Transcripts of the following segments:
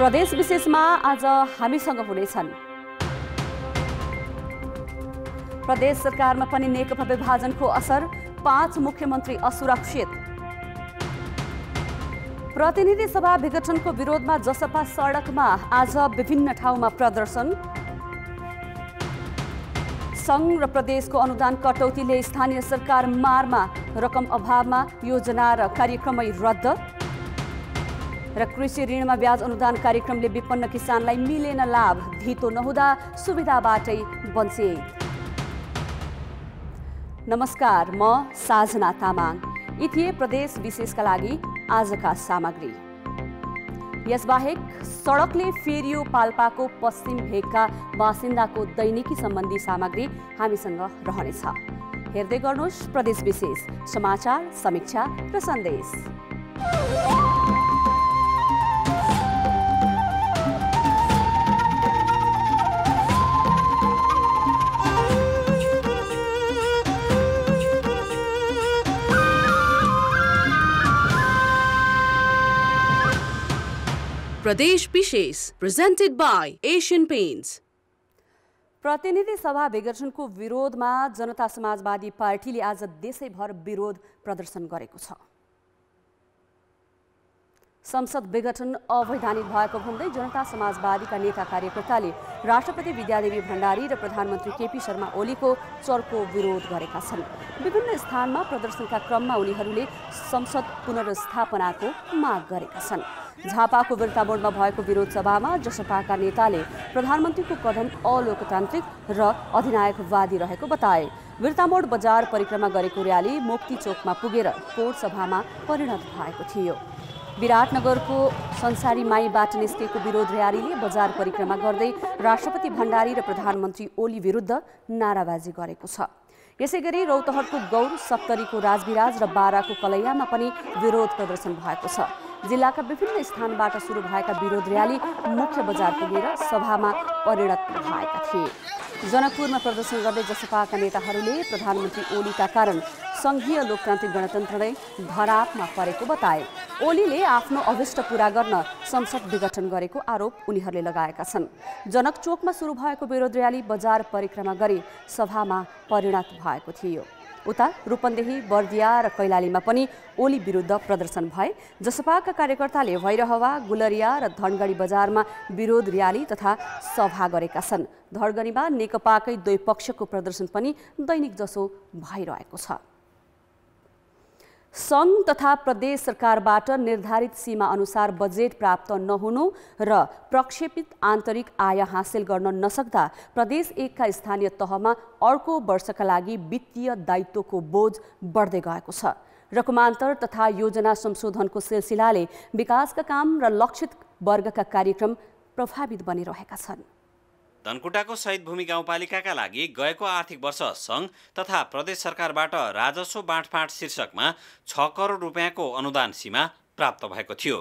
प्रदेश विशेषमा आज हामीसँग हुनेछन्। प्रदेश सरकारमा पनि नेकपा विभाजनको असर, 5 मुख्यमन्त्री असुरक्षित। प्रतिनिधि सभा विघटनको विरोधमा जसपा सडकमा, आज विभिन्न ठाउँमा प्रदर्शन। संघ र प्रदेशको अनुदान कटौतीले स्थानीय सरकार मारमा, रकम अभावमा योजना र कार्यक्रमै रद्द। र कृषि ऋणमा ब्याज अनुदान कार्यक्रमले विपन्न किसानलाई मिलेन लाभ, धितो नहुँदा सुविधाबाटै वञ्चित। नमस्कार, म साजना तामाङ। यी थिए प्रदेश विशेषका लागि आजका सामग्री। यसबाहेक सडकले फेरियो पाल्पाको पश्चिम भेगका बासिन्दाको दैनिकी सम्बन्धी सामग्री हामीसँग रहनेछ। हेर्दै गर्नुहोस् प्रदेश विशेष, समाचार, समीक्षा र सन्देश। प्रदेश विशेष प्रेजेन्टेड बाई एशियन पेन्ट्स। प्रतिनिधि सभा विघटनको विरोधमा जनता समाजवादी पार्टीले आज देशैभर विरोध प्रदर्शन गरेको छ। संसद विघटन अवैधानिक भएको भन्दै जनता समाजवादीका नेता कार्यकर्ताले राष्ट्रपति विद्यादेवी भण्डारी र प्रधानमन्त्री केपी शर्मा ओलीको चर्को विरोध गरेका छन्। विभिन्न स्थानमा प्रदर्शनका क्रममा उनीहरूले संसद पुनर्स्थापनाको माग गरेका छन्। झापाको वीरतामोडमा भएको विरोध सभामा जसपाका नेताले प्रधानमन्त्रीको कदम अलोकतान्त्रिक र अधिनायकवादी रहेको बताए। वीरतामोड बजार परिक्रमा गरेको र्याली मुक्ति चोकमा पुगेर कोट सभामा परिणत भएको थियो। विराटनगरको संसारी माईबाट निस्केको विरोध र्यालीले बजार परिक्रमा गर्दै राष्ट्रपति भण्डारी र प्रधानमन्त्री ओली विरुद्ध नाराबाजी गरेको छ। यसैगरी रौतहटको गौर, सप्तरीको राजविराज र बाराको कलैयामा पनि विरोध प्रदर्शन भएको छ। जिल्लाका विभिन्न स्थानबाट सुरु भएका विरोध र्याली मुख्य बजार पुगेर सभामा परिणत भएका थिए। जनकपुरमा प्रदर्शन गर्दै जसपाका नेताहरूले प्रधानमन्त्री ओलीका कारण संघीय लोकतान्त्रिक गणतन्त्र नै धरापमा परेको बताए। ओलीले आफ्नो अभिष्ट पूरा गर्न संसद विघटन गरेको आरोप उनीहरूले लगाएका छन्। जनकचोकमा सुरु भएको विरोध र्याली बजार परिक्रमा गरी सभामा परिणत भएको थियो। उता रूपन्देही, बर्दिया र कैलालीमा पनि ओली विरुद्ध प्रदर्शन भए। जसपाका कार्यकर्ताले भैरहवा, गुलरिया र धनगढी बजारमा विरोध र्याली तथा सभा गरेका छन्। धनगढीमा नेकपाकै दुई पक्षको प्रदर्शन पनि दैनिक जसो भइरहेको छ। संघ तथा प्रदेश सरकारबाट निर्धारित सीमा अनुसार बजेट प्राप्त नहुनु र प्रक्षेपित आन्तरिक आय हासिल गर्न नसक्दा प्रदेश 1 का स्थानीय तहमा अर्को वर्षका लागि वित्तीय दायित्वको बोझ बढ्दै गएको छ। रकमान्तर तथा योजना संशोधनको सिलसिलाले विकासका काम र लक्षित वर्गका कार्यक्रम प्रभावित बनिरहेका छन्। धनकुटाको शहीद भूमि गाउँपालिकाका लागि गएको आर्थिक वर्ष संघ तथा प्रदेश सरकारबाट राजस्व बाँडफाँड शीर्षकमा 6 करोड रुपियाँको अनुदान सीमा प्राप्त भएको थियो।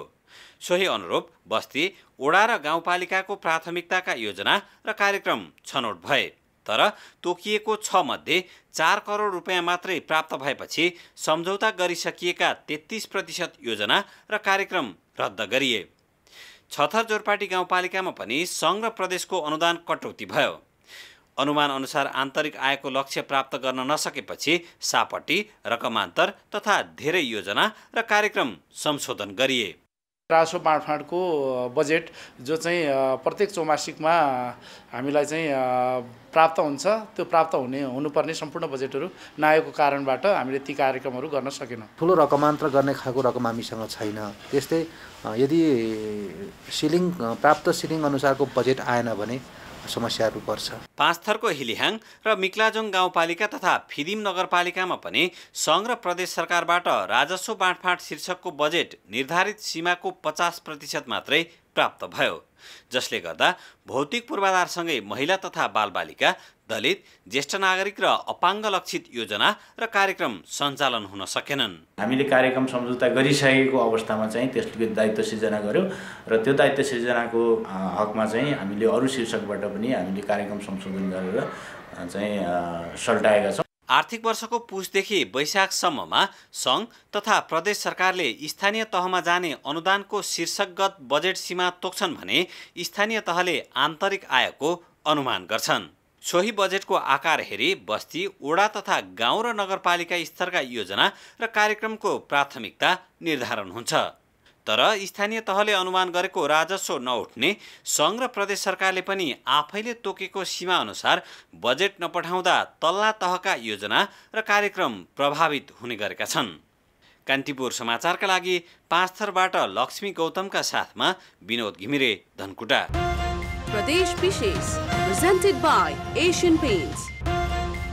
सोही अनुरूप बस्ती, ओडा र गाउँपालिकाको प्राथमिकताका योजना र कार्यक्रम छनौट भए। तर तोकिएको 6 मध्ये 4 करोड रुपियाँ मात्रै प्राप्त भएपछि सम्झौता गरिसकिएका 33% योजना र कार्यक्रम रद्द गरिए। छथर जोरपाटी गाउँपालिकामा पनि संघ र प्रदेशको अनुदान कटौती भयो। अनुमान अनुसार आन्तरिक आयको लक्ष्य प्राप्त गर्न नसकेपछि सापट्टि, रकमान्तर तथा धेरै योजना र कार्यक्रम संशोधन गरिए। राजस्व बाँडफाँडको बजेट जो चाहिँ प्रत्येक चौमासिकमा हामीलाई चाहिँ प्राप्त हुन्छ, त्यो प्राप्त हुनुपर्ने सम्पूर्ण बजेटहरू नआएको कारणबाट हामीले ती कार्यक्रमहरू गर्न सकेनौँ। ठुलो रकमान्तर गर्ने खालको रकम हामीसँग छैन। त्यस्तै यदि प्राप्त सिलिङ अनुसारको बजेट आएन भने समस्याहरू पर्छ। पाँचथरको हिलिहाङ र मिक्लाजोङ गाउँपालिका तथा फिदिम नगरपालिकामा पनि संघ र प्रदेश सरकारबाट राजस्व बाँडफाँड शीर्षकको बजेट निर्धारित सीमाको 50% मात्रै प्राप्त भयो, जसले गर्दा भौतिक पूर्वाधारसँगै महिला तथा बालबालिका, दलित, ज्येष्ठ नागरिक र अपाङ्ग लक्षित योजना र कार्यक्रम सञ्चालन हुन सकेनन्। हामीले कार्यक्रम सम्झौता गरिसकेको अवस्थामा चाहिँ त्यसको दायित्व सिर्जना गर्यौँ र त्यो दायित्व सिर्जनाको हकमा चाहिँ हामीले अरू शीर्षकबाट पनि हामीले कार्यक्रम संशोधन गरेर चाहिँ सल्टाएका छौँ। आर्थिक वर्षको पुसदेखि वैशाखसम्ममा सङ्घ तथा प्रदेश सरकारले स्थानीय तहमा जाने अनुदानको शीर्षकगत बजेट सीमा तोक्छन् भने स्थानीय तहले आन्तरिक आयको अनुमान गर्छन्। सोही बजेटको आकार हेरी बस्ती, ओडा तथा गाउँ र नगरपालिका स्तरका योजना र कार्यक्रमको प्राथमिकता निर्धारण हुन्छ। तर स्थानीय तहले अनुमान गरेको राजस्व नउठ्ने सङ्घ र प्रदेश सरकारले पनि आफैले तोकेको सीमा अनुसार बजेट नपठाउँदा तल्ला तहका योजना र कार्यक्रम प्रभावित हुने गरेका छन्। कान्तिपुर समाचारका लागि पाँचथरबाट लक्ष्मी गौतमका साथमा विनोद घिमिरे, धनकुटा। प्रदेश विशेष presented by Asian Paints.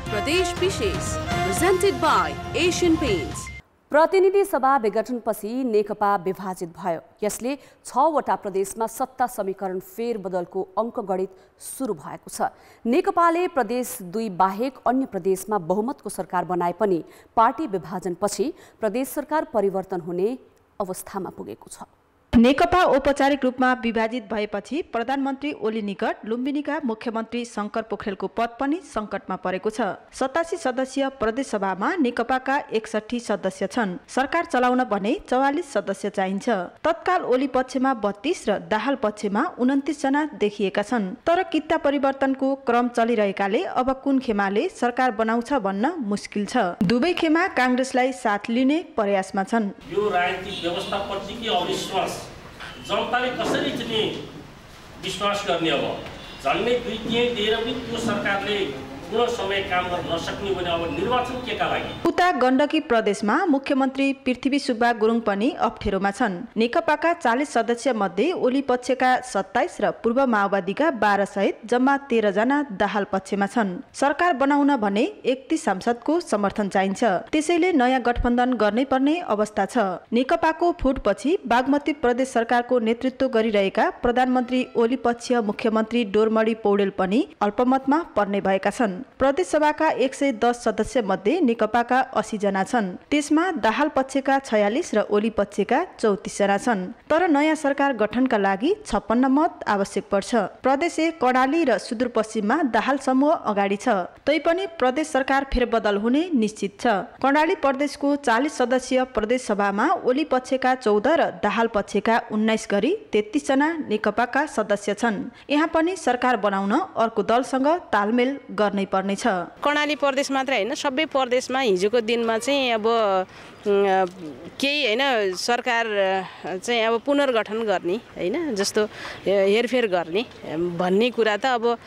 प्रदेश विशेष presented by Asian Paints. प्रतिनिधि सभा विघटनपछि नेकपा विभाजित भयो। यसले 6वटा प्रदेशमा सत्ता समीकरण फेरबदलको अङ्कगणित सुरु भएको छ। नेकपाले प्रदेश 2 बाहेक अन्य प्रदेशमा बहुमतको सरकार बनाए पनि पार्टी विभाजनपछि प्रदेश सरकार परिवर्तन हुने अवस्थामा पुगेको छ। नेकपा औपचारिक रूपमा विभाजित भएपछि प्रधानमन्त्री ओली निकट लुम्बिनीका मुख्यमन्त्री शङ्कर पोखरेलको पद पनि सङ्कटमा परेको छ। 87 सदस्यीय प्रदेश सभामा नेकपाका 61 सदस्य छन्। सरकार चलाउन भने 44 सदस्य चाहिन्छ। तत्काल ओली पक्षमा 32 र दाहाल पक्षमा 29 जना देखिएका छन्। तर कित्ता परिवर्तनको क्रम चलिरहेकाले अब कुन खेमाले सरकार बनाउँछ भन्न मुस्किल छ। दुवै खेमा काङ्ग्रेसलाई साथ लिने प्रयासमा छन्। यो राजनीतिक व्यवस्थाप्रतिको अविश्वास जनताले कसरी चाहिँ विश्वास गर्ने? अब झन्डै 2/3 दिएर पनि त्यो सरकारले पूर्ण समय काम गर्न नसक्ने भने अब निर्वाचन केका लागि? उता गण्डकी प्रदेशमा मुख्यमन्त्री पृथ्वी सुब्बा गुरुङ पनि अप्ठ्यारोमा छन्। नेकपाका 40 सदस्य मध्ये ओली पक्षका 27 र पूर्व माओवादीका 12 सहित जम्मा 13 जना दाहाल पक्षमा छन्। सरकार बनाउन भने 31 सांसदको समर्थन चाहिन्छ। त्यसैले नयाँ गठबन्धन गर्नै पर्ने अवस्था छ। नेकपाको फुटपछि बागमती प्रदेश सरकारको नेतृत्व गरिरहेका प्रधानमन्त्री ओली पक्षीय मुख्यमन्त्री डोरमणी पौडेल पनि अल्पमतमा पर्ने भएका छन्। प्रदेश सभाका 110 सदस्य मध्ये नेकपाका 80 जना छन्। त्यसमा दाहाल पक्षका 46 र ओली पक्षका 34 जना छन्। तर नयाँ सरकार गठनका लागि 56 मत आवश्यक पर्छ। प्रदेश 1 कर्णाली र सुदूरपश्चिममा दाहाल समूह अगाडि छ। तैपनि प्रदेश सरकार फेरबदल हुने निश्चित छ। कर्णाली प्रदेशको 40 सदस्यीय प्रदेश सभामा ओली पक्षका 14 र दाहाल पक्षका 19 गरी 33 जना नेकपाका सदस्य छन्। यहाँ पनि सरकार बनाउन अर्को दलसँग तालमेल गर्नै पर्नेछ। कर्णाली प्रदेश मात्र हैन, सबै प्रदेशमा हिजोको दिनमा चाहिँ अब केही हैन सरकार चाहिँ अब पुनर्गठन गर्ने हैन, जस्तो हेरफेर गर्ने भन्ने कुरा त अब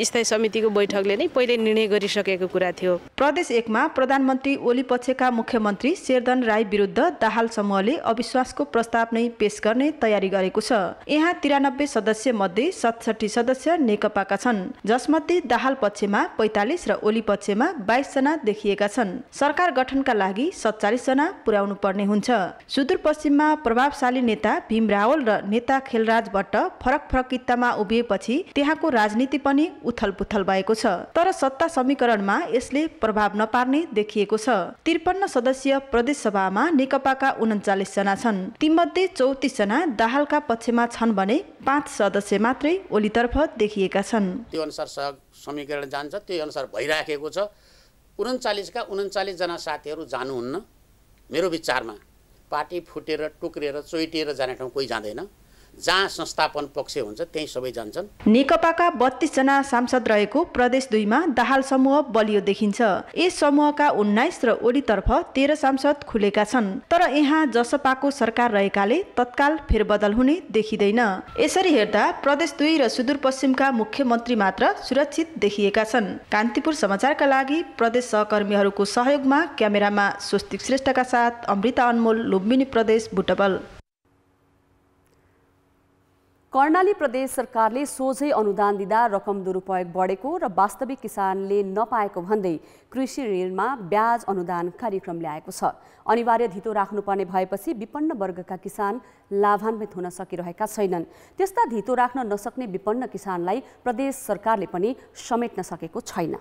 स्थायी समितिको बैठकले नै पहिले निर्णय गरिसकेको कुरा थियो। प्रदेश 1 मा प्रधानमन्त्री ओली पक्षका मुख्यमन्त्री शेरधन राई विरुद्ध दाहाल समूहले अविश्वासको प्रस्ताव नै पेश गर्ने तयारी गरेको छ। यहाँ 93 सदस्य मध्ये 67 सदस्य नेकपाका छन्, जसमध्ये दाहाल पक्षमा 45 र ओली पक्षमा 22 जना देखिएका छन्। सरकार गठनका लागि 47 जना पुर्याउनु पर्ने हुन्छ। सुदूरपश्चिममा प्रभावशाली नेता भीम रावल र नेता खेलराज भट्ट फरक फरक कित्तामा उभिएपछि त्यहाँको राजनीति पनि उथलपुथल भएको छ। तर सत्ता समीकरणमा यसले प्रभाव नपार्ने देखिएको छ। 53 सदस्यीय प्रदेश सभामा नेकपाका 39 जना छन्। तीमध्ये 34 जना दाहालका पक्षमा छन् भने 5 सदस्य मात्रै ओलीतर्फ देखिएका छन्। त्यो अनुसार समीकरण जान्छ, त्यो अनुसार भइराखेको छ। 39 का 39 जना साथीहरू जानुहुन्न। मेरो विचारमा पार्टी फुटेर टुक्रिएर चोइटिएर जाने ठाउँ कोही जाँदैन। जहाँ संस्थापन पक्ष हुन्छ त्यही सबै जान्छन्। नेकपाका 32 जना सांसद रहेको प्रदेश 2 मा दाहाल समूह बलियो देखिन्छ। यस समूहका 19 र ओलीतर्फ 13 सांसद खुलेका छन्। तर यहाँ जसपाको सरकार रहेकाले तत्काल फेरबदल हुने देखिँदैन। यसरी हेर्दा प्रदेश 2 र सुदूरपश्चिमका मुख्यमन्त्री मात्र सुरक्षित देखिएका छन्। कान्तिपुर समाचारका लागि प्रदेश सहकर्मीहरूको सहयोगमा क्यामेरामा स्वस्तिक श्रेष्ठका साथ अमृता अनमोल, लुम्बिनी प्रदेश, बुटवल। कर्णाली प्रदेश सरकारले सोझै अनुदान दिँदा रकम दुरुपयोग बढेको र वास्तविक किसानले नपाएको भन्दै कृषि ऋणमा ब्याज अनुदान कार्यक्रम ल्याएको छ। अनिवार्य धितो राख्नुपर्ने भएपछि विपन्न वर्गका किसान लाभान्वित हुन सकिरहेका छैनन्। त्यस्ता धितो राख्न नसक्ने विपन्न किसानलाई प्रदेश सरकारले पनि समेट्न सकेको छैन।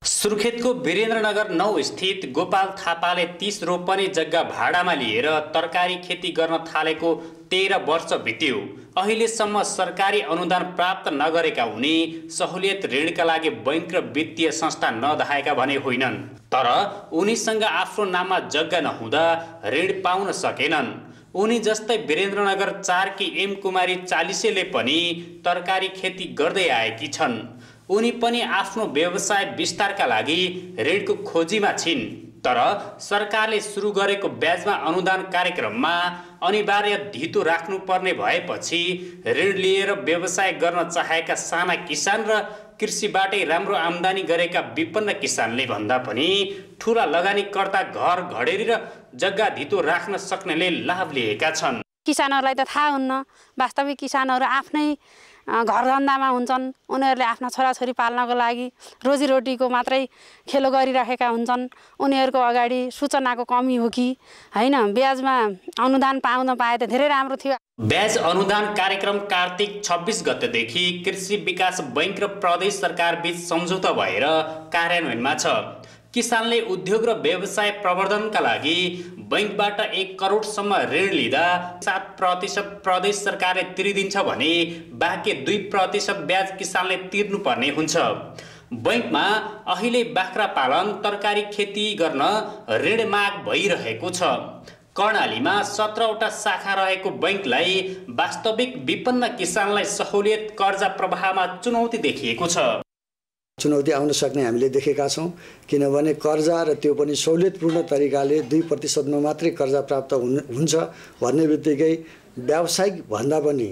सुर्खेतको वीरेन्द्रनगर 9 स्थित गोपाल थापाले 30 रोपनी जग्गा भाडामा लिएर तरकारी खेती गर्न थालेको 13 वर्ष बित्यो। अहिलेसम्म सरकारी अनुदान प्राप्त नगरेका उनी सहुलियत ऋणका लागि बैंक र वित्तीय संस्था नधाएका भने होइनन्, तर उनीसँग आफ्नो नाममा जग्गा नहुँदा ऋण पाउन सकेनन्। उनी जस्तै वीरेन्द्रनगर 4 की एम कुमारी चालिसेले पनि तरकारी खेती गर्दै आएकी छन्। उनी पनि आफ्नो व्यवसाय विस्तारका लागि ऋणको खोजीमा छिन्, तर सरकारले सुरु गरेको ब्याजमा अनुदान कार्यक्रममा अनिवार्य धितो राख्नुपर्ने भएपछि ऋण लिएर व्यवसाय गर्न चाहेका साना किसान र कृषिबाटै राम्रो आम्दानी गरेका विपन्न किसानले भन्दा पनि ठूला लगानीकर्ता घर घडेरी र जग्गा धितो राख्न सक्नेले लाभ लिएका छन्। किसानहरूलाई त थाहा हुन्न, वास्तविक किसानहरू आफ्नै घर धन्दामा हुन्छन्। उनीहरूले आफ्ना छोराछोरी पाल्नको लागि रोजीरोटीको मात्रै खेलो गरिरहेका हुन्छन्। उनीहरूको अगाडि सूचनाको कमी हो कि हैन, ब्याजमा अनुदान पाउन पाए त धेरै राम्रो थियो। ब्याज अनुदान कार्यक्रम कार्तिक 26 गतेदेखि कृषि विकास बैंक र प्रदेश सरकार बीच सम्झौता भएर कार्यान्वयनमा छ। किसानले उद्योग र व्यवसाय प्रवर्धनका लागि बैंकबाट 1 करोडसम्म ऋण लिँदा 7% प्रदेश सरकारले तिरिदिन्छ भने बाँकी 2% ब्याज किसानले तिर्नुपर्ने हुन्छ। बैंकमा अहिले बाख्रा पालन, तरकारी खेती गर्न ऋण माग भइरहेको छ। कर्णालीमा 17वटा शाखा रहेको बैंकलाई वास्तविक विपन्न किसानलाई सहुलियत कर्जा प्रवाहमा चुनौती देखिएको छ। चुनौती आउन सक्ने हामीले देखेका छौँ, किनभने कर्जा र त्यो पनि सहुलियतपूर्ण तरिकाले 2% मात्रै कर्जा प्राप्त हुन्छ भन्ने बित्तिकै व्यावसायिक भन्दा पनि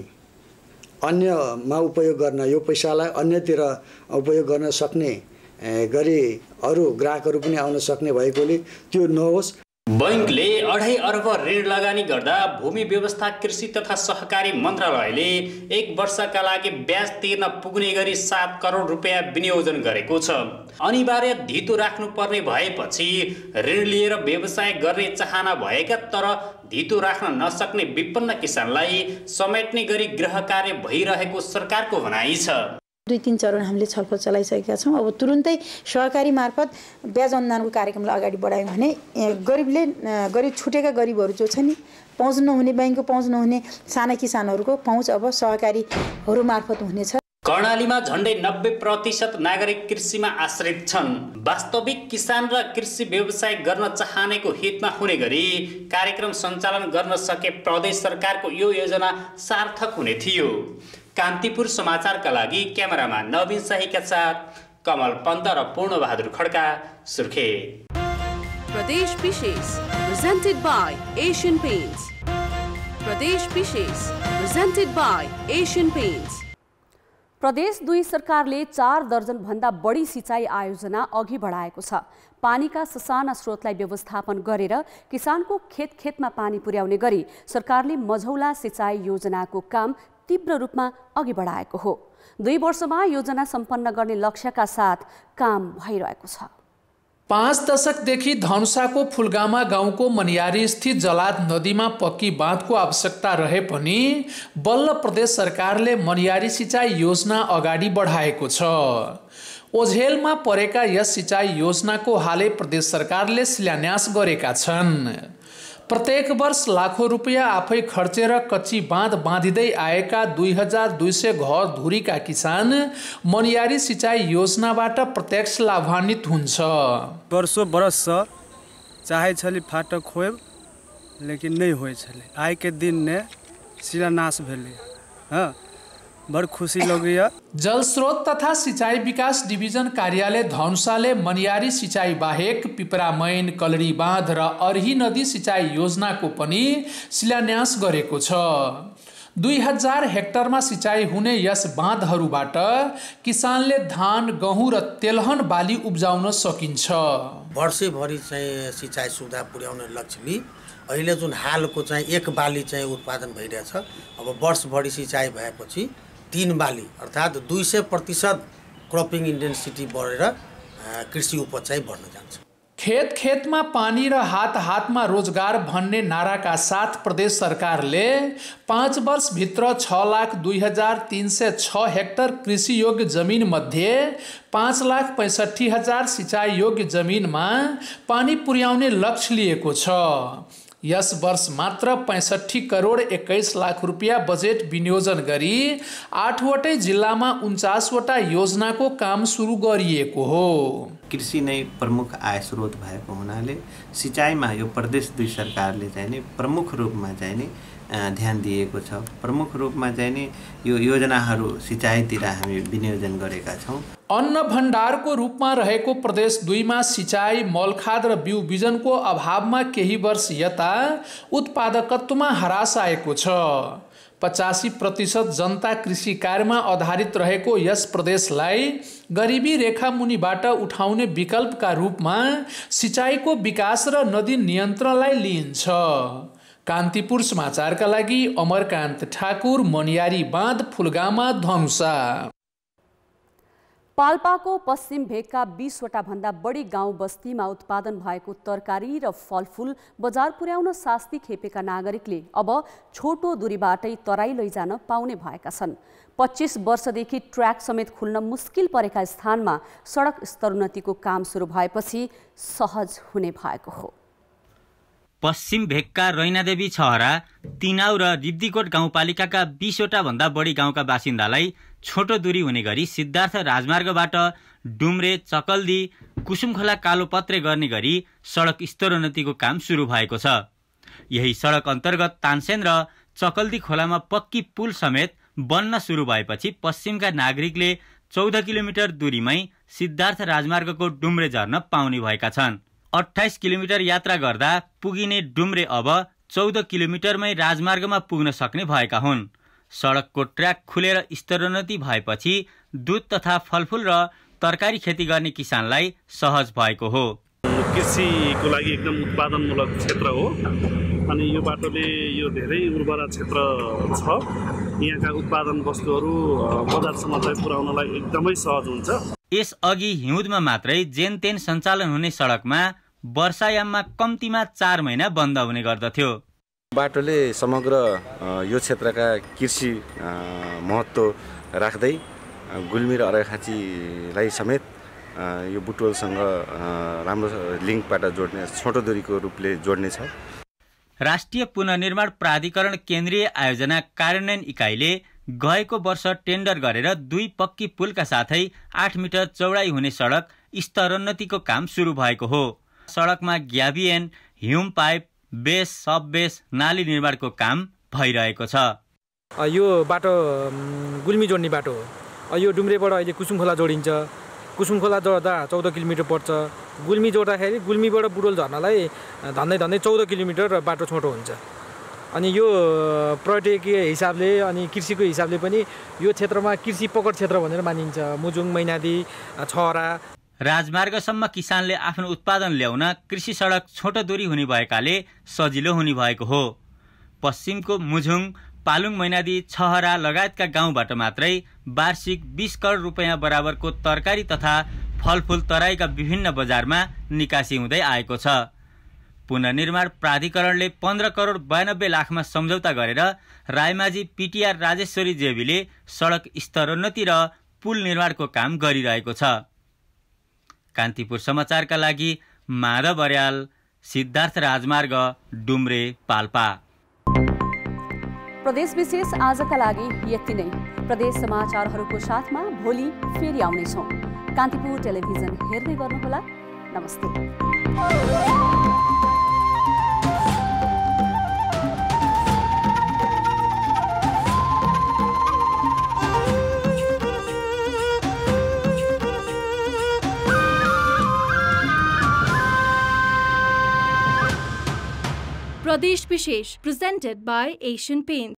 अन्यमा उपयोग गर्न, यो पैसालाई अन्यतिर उपयोग गर्न सक्ने गरी अरू ग्राहकहरू पनि आउन सक्ने भएकोले त्यो नहोस्। बैंकले 2.5 अर्ब ऋण लगानी गर्दा भूमि व्यवस्था कृषि तथा सहकारी मन्त्रालयले 1 वर्षका लागि ब्याज तिर्न पुग्ने गरी 7 करोड रुपैयाँ विनियोजन गरेको छ। अनिवार्य धितो राख्नुपर्ने भएपछि ऋण लिएर व्यवसाय गर्ने चाहना भएका तर धितो राख्न नसक्ने विपन्न किसानलाई समेट्ने गरी गृह कार्य भइरहेको सरकारको भनाइ छ। 2-3 चरण हामीले छलफल चलाइसकेका छौँ। अब तुरुन्तै सहकारी मार्फत ब्याज अनुदानको कार्यक्रमलाई अगाडि बढायौँ भने गरिब छुटेका गरिबहरू जो छ नि, पहुँच नहुने, बैंकको पहुँच नहुने साना किसानहरूको पहुँच अब सहकारीहरू मार्फत हुनेछ। कर्णालीमा झण्डै 90% नागरिक कृषिमा आश्रित छन्। वास्तविक किसान र कृषि व्यवसाय गर्न चाहनेको हितमा हुने गरी कार्यक्रम सञ्चालन गर्न सके प्रदेश सरकारको यो योजना सार्थक हुने थियो। कान्तिपुर समाचारका लागि क्यामेरामा नवीन शाहीका साथ कमल पन्त र पूर्ण बहादुर खड्का, सुर्खेत। प्रदेश विशेष presented by Asian Paints. प्रदेश विशेष presented by Asian Paints. प्रदेश 2 सरकारले 4 दर्जन भन्दा बढी सिँचाइ आयोजना अघि बढाएको छ। पानीका ससाना स्रोतलाई व्यवस्थापन गरेर किसानको खेतमा पानी पुर्याउने गरी सरकारले मझौला सिँचाइ योजनाको काम तीव्र रूपमा अघि बढाएको हो। 2 वर्षमा योजना सम्पन्न गर्ने लक्ष्यका साथ काम भइरहेको छ। 5 दशकदेखि धनुषाको फुलगामा गाउँको मनियारी स्थित जलाद नदीमा पक्की बाँधको आवश्यकता रहे पनि बल्ल प्रदेश सरकारले मनियारी सिँचाइ योजना अगाडि बढाएको छ। ओझेलमा परेका यस सिँचाइ योजनाको हालै प्रदेश सरकारले शिलान्यास गरेका छन्। प्रत्येक वर्ष लाखौं रुपैयाँ आफै खर्चेर कच्ची बाँध बाँधिँदै आएका 2200 घर धुरीका किसान मनियारी सिँचाइ योजनाबाट प्रत्यक्ष लाभान्वित हुन्छ। वर्षों बरस से चाहे छली फाटक होए लेकिन नहीं होए छले। आइ के दिन ने शिलान्यास भेलै। हाँ, बड़ खुशी लगैया। जल स्रोत तथा सिंचाई विकास डिभिजन कार्यालय धनुषाले मनियारी सिंचाई बाहेक पिपरामैन, कलरी बाँध र अर्ही नदी सिंचाई योजनाको पनि शिलान्यास गरेको छ। 2000 हेक्टरमा सिंचाई हुने यस बाँधहरूबाट किसानले धान, गहुँ र तेलहन बाली उब्जाउन सकिन्छ। वर्षैभरि चाहिँ सिंचाई सुविधा पुर्याउने लक्ष्यले अहिले जुन हालको चाहिँ 1 बाली चाहिँ उत्पादन भइरहेछ, अब वर्षभरि सिंचाई भएपछि 3 बाली अर्थात् 200% क्रपिङ इन्टेन्सिटी बढेर कृषि उपज चाहिँ बढ्न जान्छ। खेत खेतमा पानी र हात हातमा रोजगार भन्ने नाराका साथ प्रदेश सरकारले 5 वर्षभित्र 6,02,306 हेक्टर कृषि योग्य जमिन मध्ये 5,65,000 सिंचाई योग्य जमिनमा पानी पुर्याउने लक्ष्य लिएको छ। यस वर्ष मात्र 65 करोड 21 लाख रुपियाँ बजेट विनियोजन गरी 8वटै जिल्लामा 49वटा योजनाको काम सुरु गरिएको हो। कृषि नै प्रमुख आय स्रोत भएको हुनाले सिँचाइमा यो प्रदेश 2 सरकारले चाहिँ नि प्रमुख रूपमा चाहिँ नि ध्यान दिएको छ। प्रमुख रूपमा चाहिँ नि यो योजनाहरू सिँचाइतिर हामी विनियोजन गरेका छौँ। अन्न भण्डारको रूपमा रहेको प्रदेश 2 मा सिँचाइ, मलखाद र बिउ बिजनको अभावमा केही वर्ष यता उत्पादकत्वमा ह्रास आएको छ। 85% जनता कृषि कार्यमा आधारित रहेको यस प्रदेशलाई गरिबी रेखा मुनिबाट उठाउने विकल्पका रूपमा सिँचाइको विकास र नदी नियन्त्रणलाई लिइन्छ। कान्तिपुर समाचारका लागि अमरकान्त ठाकुर, मनियारी बाँध, फुलगामा, धनुषा। पाल्पाको पश्चिम भेगका 20वटा भन्दा बढी गाउँ बस्तीमा उत्पादन भएको तरकारी र फलफुल बजार पुर्याउन शास्ति खेपेका नागरिकले अब छोटो दूरीबाटै तराई लैजान पाउने भएका छन्। 25 वर्षदेखि ट्र्याक समेत खुल्न मुस्किल परेका स्थानमा सडक स्तरोन्नतिको काम सुरु भएपछि सहज हुने भएको हो। पश्चिम भेगका रैनादेवी छहरा, तिनाउ र रिब्दीकोट गाउँपालिकाका 20वटा भन्दा बढी गाउँका बासिन्दालाई छोटो दूरी हुने गरी सिद्धार्थ राजमार्गबाट डुम्रे, चकल्दी, कुसुमखोला कालोपत्रे गर्ने गरी सडक स्तरोन्नतिको काम सुरु भएको छ। यही सडक अन्तर्गत तानसेन र चकल्दी खोलामा पक्की पुल समेत बन्न सुरु भएपछि पश्चिमका नागरिकले 14 किलोमिटर दूरीमै सिद्धार्थ राजमार्गको डुम्रे झर्न पाउने भएका छन्। 28 किलोमिटर यात्रा गर्दा पुगिने डुम्रे अब 14 किलोमिटरमै राजमार्गमा पुग्न सक्ने भएका हुन्। सडकको ट्र्याक खुलेर स्तरोन्नति भएपछि दुध तथा फलफुल र तरकारी खेती गर्ने किसानलाई सहज भएको हो। कृषिको लागि एकदम उत्पादनमूलक क्षेत्र हो अनि यो बाटोले यो धेरै उर्वर क्षेत्र छ। यहाँका उत्पादन वस्तुहरू बजारसम्म चाहिँ पुर्याउनलाई एकदमै सहज हुन्छ। यसअघि हिउँदमा मात्रै जेनतेन सञ्चालन हुने सडकमा वर्षायाममा कम्तीमा 4 महिना बन्द हुने गर्दथ्यो। बाटोले समग्र यो क्षेत्रका कृषि महत्त्व राख्दै गुल्मी र अराखाँचीलाई समेत यो बुटवलसँग राम्रो लिङ्कबाट जोड्ने, छोटो दूरीको रूपले जोड्ने छ। राष्ट्रिय पुनर्निर्माण प्राधिकरण केन्द्रीय आयोजना कार्यान्वयन इकाइले गएको वर्ष टेन्डर गरेर 2 पक्की पुलका साथै 8 मिटर चौडाइ हुने सडक स्तरोन्नतिको काम सुरु भएको हो। सडकमा ग्याबिएन, ह्युम पाइप, बेस, सब बेस, नाली निर्माणको काम भइरहेको छ। यो बाटो गुल्मी जोड्ने बाटो हो। यो डुम्रेबाट अहिले कुसुमखोला जोडिन्छ। कुसुमखोला जोड्दा 14 किलोमिटर पर्छ। गुल्मी जोड्दाखेरि गुल्मीबाट बुटवल झर्नलाई धन्दै 14 किलोमिटर बाटो छोटो हुन्छ। अनि यो पर्यटकीय हिसाबले अनि कृषिको हिसाबले पनि यो क्षेत्रमा कृषि पकड क्षेत्र भनेर मानिन्छ। मुजुङ, मैनादी, छहरा। राजमार्गसम्म किसानले आफ्नो उत्पादन ल्याउन कृषि सडक छोटो दूरी हुने भएकाले सजिलो हुने भएको हो। पश्चिमको मुजुङ, पालुङ, मैनादी, छहरा लगायतका गाउँबाट मात्रै वार्षिक 20 करोड रुपियाँ बराबरको तरकारी तथा फलफुल तराईका विभिन्न बजारमा निकासी हुँदै आएको छ। पुनर्निर्माण प्राधिकरणले 15 करोड 92 लाखमा सम्झौता गरेर रायमाझी पिटिआर राजेश्वरी जेबीले सडक स्तरोन्नति र पुल निर्माणको काम गरिरहेको छ। कान्तिपुर समाचारका लागि माधव बर्याल, सिद्धार्थ राजमार्ग, डुम्रे, पाल्पा। प्रदेश विशेष आजका लागि यति नै। प्रदेश समाचारहरूको साथमा भोलि फेरि आउनेछौँ। कान्तिपुर टेलिभिजन हेर्दै गर्नुहोला। नमस्ते। Pradesh Vishesh, presented by Asian Paints.